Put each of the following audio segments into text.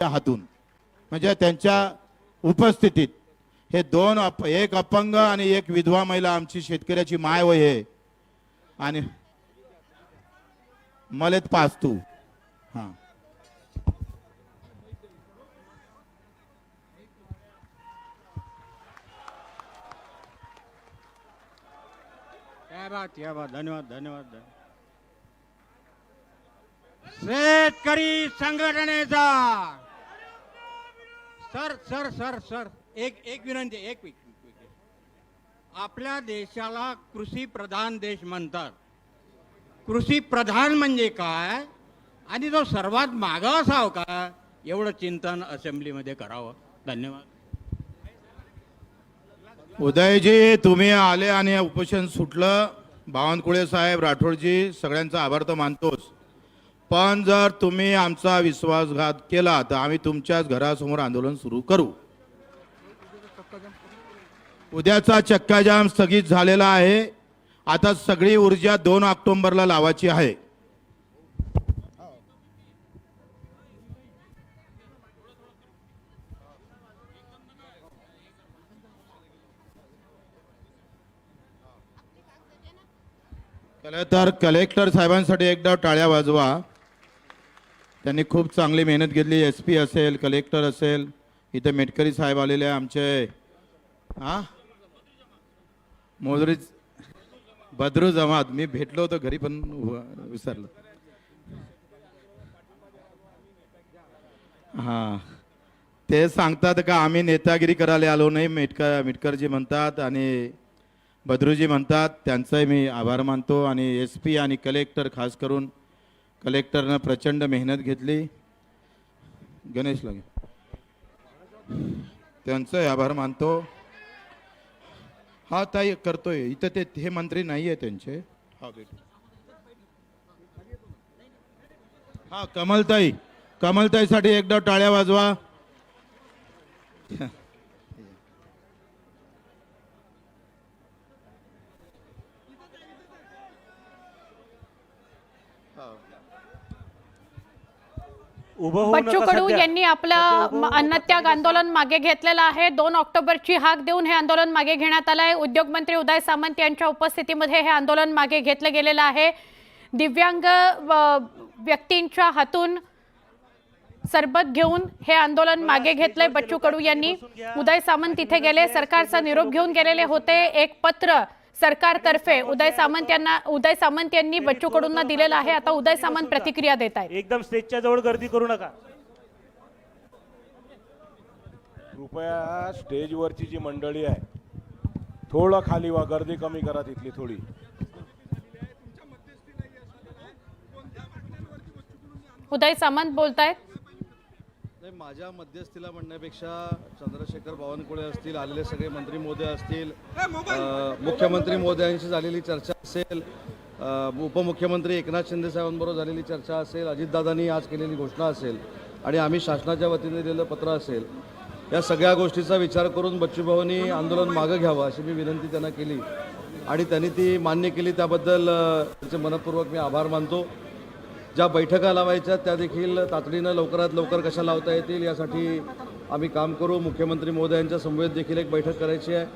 हातून म्हणजे त्यांच्या उपस्थितीत हे दोन एक अपंग आणि एक विधवा महिला आमची शेतकऱ्याची माय वय आहे आणि मलेत पाचतू हां क्या बात धन्यवाद धन्यवाद शेतकरी संघटनेचा सर सर सर सर एक विनंती एक आपल्या देशाला कृषी प्रधान देश म्हणतात. कृषी प्रधान म्हणजे काय आणि जो सर्वात मागा असावं का एवढं चिंतन असेंब्लीमध्ये करावं. धन्यवाद. उदयजी तुम्ही आले आणि उपोषण सुटलं. बावनकुळे साहेब राठोडजी सगळ्यांचा आभार तर मानतोच, पण जर तुम्ही आमचा विश्वासघात केला तर आम्ही तुमच्याच घरासमोर आंदोलन सुरू करू. उद्याचा चक्काजाम स्थगित झालेला आहे. आता सगळी ऊर्जा 2 ऑक्टोबरला लावायची आहे. तर कलेक्टर साहेबांसाठी एकदा टाळ्या वाजवा. त्यांनी खूप चांगली मेहनत घेतली. SP असेल, कलेक्टर असेल, इथे मेटकरी साहेब आलेले आमचे मोजरी बद्रू जमात. मी भेटलो होतो घरी पण विसरलो. हां ते सांगतात का आम्ही नेतागिरी करायला आलो नाही. मेटकरजी म्हणतात आणि बद्रूजी म्हणतात. त्यांचाही मी आभार मानतो. आणि SP आणि कलेक्टर खास करून कलेक्टरनं प्रचंड मेहनत घेतली. गणेश लगे त्यांचाही आभार मानतो. हा ताई करतोय इथं ते हे मंत्री नाही आहे त्यांचे. हा भेट हा कमलताईसाठी एकदा टाळ्या वाजवा. बच्चू कडू यांनी आपलं अन्नत्याग आंदोलन मागे घेतलेलं आहे. 2 ऑक्टोबरची हाक देऊन हे आंदोलन मागे घेण्यात आलं आहे. उद्योग मंत्री उदय सामंत यांच्या उपस्थितीमध्ये हे आंदोलन मागे घेतलं गेलेलं आहे. दिव्यांग व्यक्तींच्या हातून सरबत घेऊन हे आंदोलन मागे घेतलंय बच्चू कडू यांनी. उदय सामंत तिथे गेले, सरकारचा निरोप घेऊन गेलेले होते. एक पत्र सरकारतर्फे उदय सामंत यांनी बच्चू कडूंना दिलेलं आहे. आता उदय सामंत प्रतिक्रिया देत आहेत. एकदम स्टेजच्या जवळ गर्दी करू नका. कृपया स्टेजवरची जी मंडळी आहे थोडं खाली वा, गर्दी कमी करा तिथली थोडी. उदय सामंत बोलतायत. माझ्या मध्यस्थीला म्हणण्यापेक्षा चंद्रशेखर बावनकुळे असतील, आलेले सगळे मंत्री महोदय असतील, मुख्यमंत्री महोदयांशी झालेली चर्चा असेल, उपमुख्यमंत्री एकनाथ शिंदे साहेबांबरोबर झालेली चर्चा असेल, अजितदादांनी आज केलेली घोषणा असेल आणि आम्ही शासनाच्या वतीने दिलेलं पत्र असेल, या सगळ्या गोष्टीचा विचार करून बच्चूभाऊंनी आंदोलन मागं घ्यावं अशी मी विनंती त्यांना केली आणि त्यांनी ती मान्य केली. त्याबद्दल त्यांचे मनपूर्वक मी आभार मानतो. ज्या बैठका लावायच्या त्या देखील तातडीनं लवकरात लवकर कशा लावता येतील यासाठी आम्ही काम करू. मुख्यमंत्री महोदयांच्या समवेत देखील एक बैठक करायची आहे.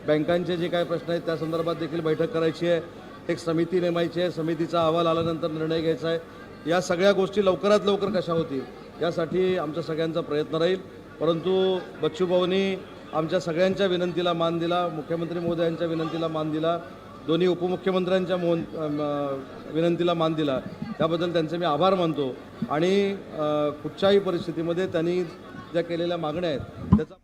बँकांचे जे काही प्रश्न आहेत त्या संदर्भात देखील बैठक करायची आहे. एक समिती नेमायची आहे. समितीचा अहवाल आल्यानंतर निर्णय घ्यायचा आहे. या सगळ्या गोष्टी लवकरात लवकर कशा होतील यासाठी आमच्या सगळ्यांचा प्रयत्न राहील. परंतु बच्चूभाऊंनी आमच्या सगळ्यांच्या विनंतीला मान दिला, मुख्यमंत्री महोदयांच्या विनंतीला मान दिला, दोन्ही उपमुख्यमंत्र्यांच्या विनंतीला मान दिला. त्याबद्दल त्यांचे मी आभार मानतो आणि कुठच्याही परिस्थितीमध्ये त्यांनी ज्या केलेल्या मागण्या आहेत त्याचा